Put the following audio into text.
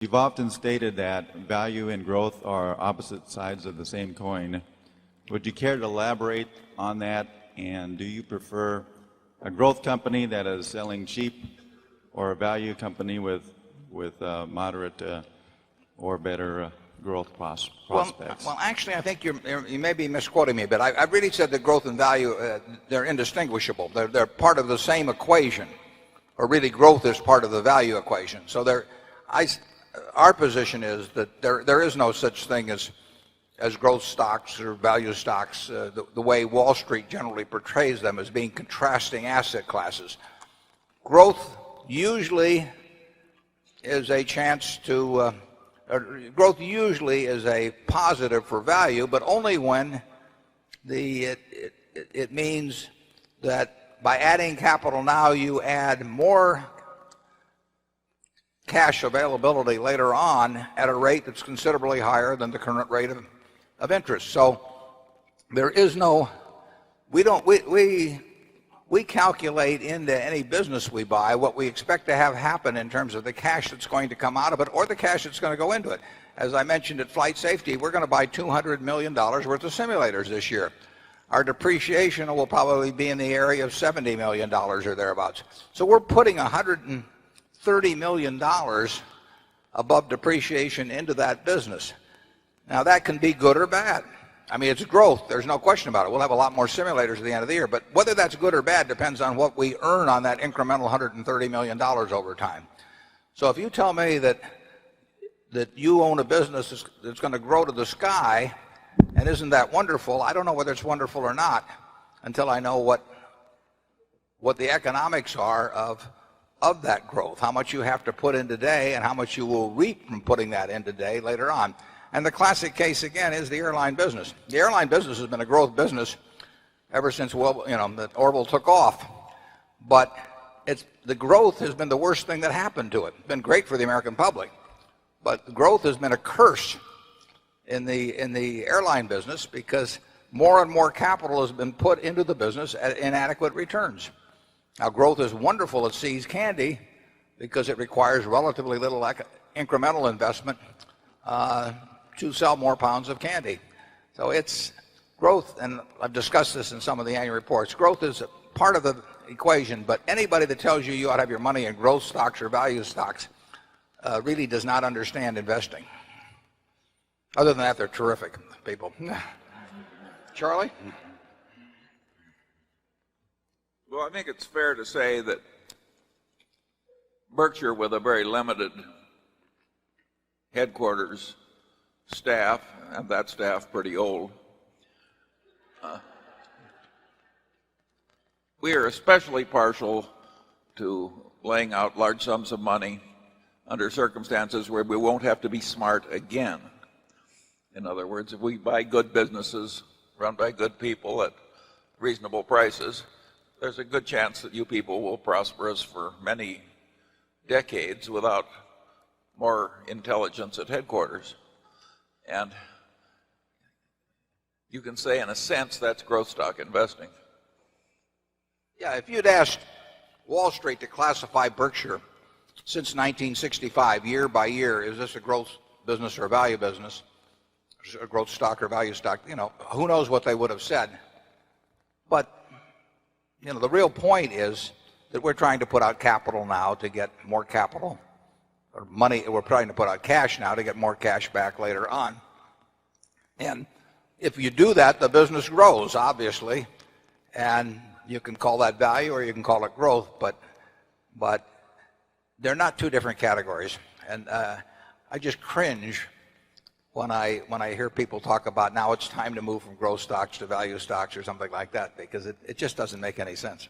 You've often stated that value and growth are opposite sides of the same coin. Would you care to elaborate on that? And do you prefer a growth company that is selling cheap or a value company with moderate or better growth prospects? Well, actually, I think you may be misquoting me, but I really said that growth and value, they're indistinguishable. They're part of the same equation, or really growth is part of the value equation. So our position is that there is no such thing as growth stocks or value stocks, the way Wall Street generally portrays them as being contrasting asset classes. Growth usually is a chance to growth usually is a positive for value, but only when it means that by adding capital now you add more cash availability later on at a rate that's considerably higher than the current rate of interest. So there is no, we calculate into any business we buy what we expect to have happen in terms of the cash that's going to come out of it or the cash that's going to go into it. As I mentioned at Flight Safety, we're going to buy $200 million worth of simulators this year. Our depreciation will probably be in the area of $70 million or thereabouts. So we're putting $130 million above depreciation into that business. Now that can be good or bad. I mean, it's growth. There's no question about it. We'll have a lot more simulators at the end of the year. But whether that's good or bad depends on what we earn on that incremental $130 million over time. So if you tell me that you own a business that's going to grow to the sky, and isn't that wonderful, I don't know whether it's wonderful or not until I know what the economics are of that growth, how much you have to put in today and how much you will reap from putting that in today later on. And the classic case again is the airline business. The airline business has been a growth business ever since that Orville took off. But the growth has been the worst thing that happened to it. It's been great for the American public, but the growth has been a curse in the airline business because more and more capital has been put into the business at inadequate returns. Now growth is wonderful at See's Candy because it requires relatively little incremental investment to sell more pounds of candy. So it's growth, and I've discussed this in some of the annual reports. Growth is part of the equation, but anybody that tells you ought to have your money in growth stocks or value stocks really does not understand investing. Other than that, they're terrific people. Charlie? Well, I think it's fair to say that Berkshire, with a very limited headquarters staff, and that staff pretty old, we are especially partial to laying out large sums of money under circumstances where we won't have to be smart again. In other words, if we buy good businesses run by good people at reasonable prices, there's a good chance that you people will prosper us for many decades without more intelligence at headquarters. And you can say, in a sense, that's growth stock investing. Yeah, if you'd asked Wall Street to classify Berkshire since 1965, year by year, is this a growth business or a value business, a growth stock or value stock, who knows what they would have said. But, the real point is that we're trying to put out capital now to get more capital, or money. We're trying to put out cash now to get more cash back later on. And if you do that, the business grows, obviously, and you can call that value or you can call it growth, but they're not two different categories. And I just cringe when I hear people talk about now it's time to move from growth stocks to value stocks or something like that, because it just doesn't make any sense.